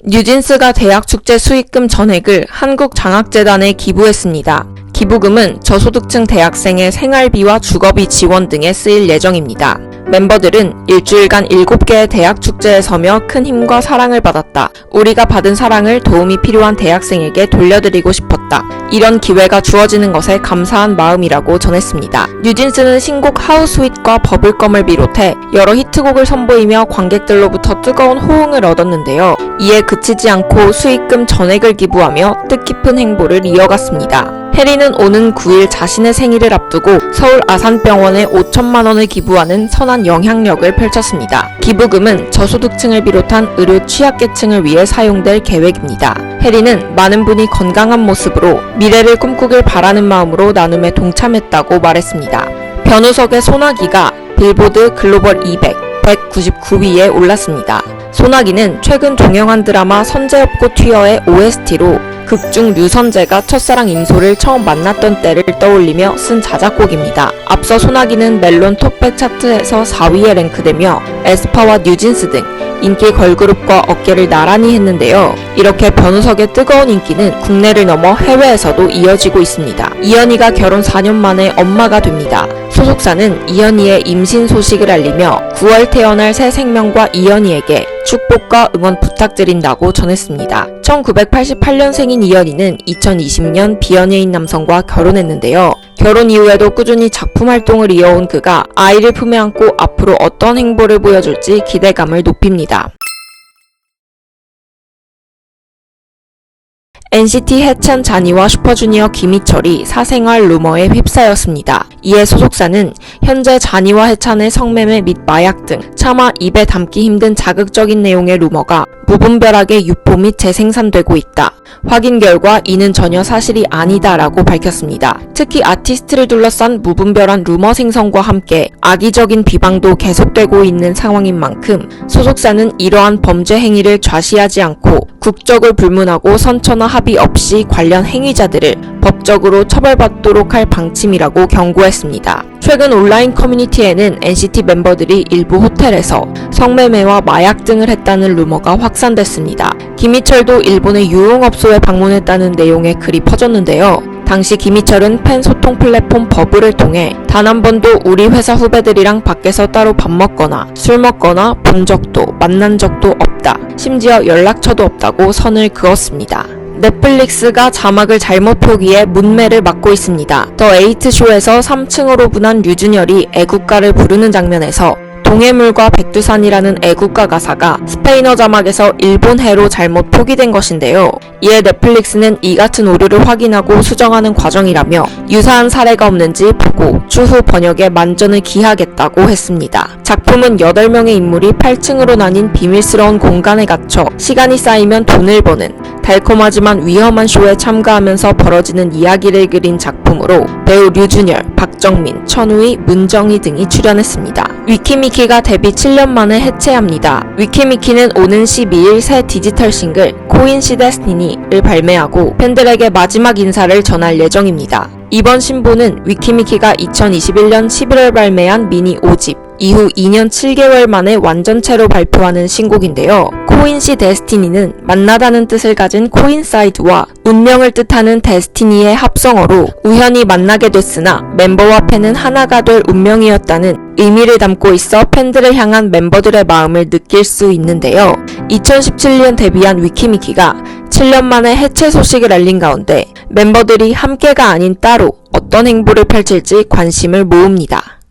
뉴진스가 대학축제 수익금 전액을 한국장학재단에 기부했습니다. 기부금은 저소득층 대학생의 생활비와 주거비 지원 등에 쓰일 예정입니다. 멤버들은 일주일간 7개의 대학축제에 서며 큰 힘과 사랑을 받았다. 우리가 받은 사랑을 도움이 필요한 대학생에게 돌려드리고 싶었다. 이런 기회가 주어지는 것에 감사한 마음이라고 전했습니다. 뉴진스는 신곡 하우스윗과 버블검을 비롯해 여러 히트곡을 선보이며 관객들로부터 뜨거운 호응을 얻었는데요. 이에 그치지 않고 수익금 전액을 기부하며 뜻깊은 행보를 이어갔습니다. 해리는 오는 9일 자신의 생일을 앞두고 서울 아산병원에 5천만 원을 기부하는 선한 영향력을 펼쳤습니다. 기부금은 저소득층을 비롯한 의료 취약계층을 위해 사용될 계획입니다. 해리는 많은 분이 건강한 모습으로 미래를 꿈꾸길 바라는 마음으로 나눔에 동참했다고 말했습니다. 변우석의 소나기가 빌보드 글로벌 200, 199위에 올랐습니다. 소나기는 최근 종영한 드라마 선제업고 튀어의 OST로 극중 류선재가 첫사랑 임소를 처음 만났던 때를 떠올리며 쓴 자작곡입니다. 앞서 소나기는 멜론 톱100 차트에서 4위에 랭크되며 에스파와 뉴진스 등 인기 걸그룹과 어깨를 나란히 했는데요. 이렇게 변우석의 뜨거운 인기는 국내를 넘어 해외에서도 이어지고 있습니다. 이현이가 결혼 4년 만에 엄마가 됩니다. 소속사는 이현이의 임신 소식을 알리며 9월 태어날 새 생명과 이현이에게 축복과 응원 부탁드린다고 전했습니다. 1988년생인 이현이는 2020년 비연예인 남성과 결혼했는데요. 결혼 이후에도 꾸준히 작품 활동을 이어온 그가 아이를 품에 안고 앞으로 어떤 행보를 보여줄지 기대감을 높입니다. NCT 해찬 자니와 슈퍼주니어 김희철이 사생활 루머에 휩싸였습니다. 이에 소속사는 현재 자니와 해찬의 성매매 및 마약 등 차마 입에 담기 힘든 자극적인 내용의 루머가 무분별하게 유포 및 재생산되고 있다. 확인 결과 이는 전혀 사실이 아니다라고 밝혔습니다. 특히 아티스트를 둘러싼 무분별한 루머 생성과 함께 악의적인 비방도 계속되고 있는 상황인 만큼 소속사는 이러한 범죄 행위를 좌시하지 않고 국적을 불문하고 선처나 합의 없이 관련 행위자들을 법적으로 처벌받도록 할 방침이라고 경고했습니다. 최근 온라인 커뮤니티에는 NCT 멤버들이 일부 호텔에서 성매매와 마약 등을 했다는 루머가 확산됐습니다. 김희철도 일본의 유흥업소에 방문했다는 내용의 글이 퍼졌는데요. 당시 김희철은 팬 소통 플랫폼 버블을 통해 단 한 번도 우리 회사 후배들이랑 밖에서 따로 밥 먹거나 술 먹거나 본 적도 만난 적도 없다. 심지어 연락처도 없다고 선을 그었습니다. 넷플릭스가 자막을 잘못 표기해 문매를 막고 있습니다. 더 에이트쇼에서 3층으로 분한 류준열이 애국가를 부르는 장면에서 동해물과 백두산이라는 애국가 가사가 스페인어 자막에서 일본해로 잘못 표기된 것인데요. 이에 넷플릭스는 이 같은 오류를 확인하고 수정하는 과정이라며 유사한 사례가 없는지 보고 추후 번역에 만전을 기하겠다고 했습니다. 작품은 8명의 인물이 8층으로 나뉜 비밀스러운 공간에 갇혀 시간이 쌓이면 돈을 버는 달콤하지만 위험한 쇼에 참가하면서 벌어지는 이야기를 그린 작품으로 배우 류준열, 박정민, 천우희, 문정희 등이 출연했습니다. 위키미키가 데뷔 7년 만에 해체합니다. 위키미키는 오는 12일 새 디지털 싱글 코인시데스티니를 발매하고 팬들에게 마지막 인사를 전할 예정입니다. 이번 신보는 위키미키가 2021년 11월 발매한 미니 5집 이후 2년 7개월 만에 완전체로 발표하는 신곡인데요. 코인시 데스티니는 만나다는 뜻을 가진 코인사이드와 운명을 뜻하는 데스티니의 합성어로 우연히 만나게 됐으나 멤버와 팬은 하나가 될 운명이었다는 의미를 담고 있어 팬들을 향한 멤버들의 마음을 느낄 수 있는데요. 2017년 데뷔한 위키미키가 7년 만에 해체 소식을 알린 가운데 멤버들이 함께가 아닌 따로 어떤 행보를 펼칠지 관심을 모읍니다.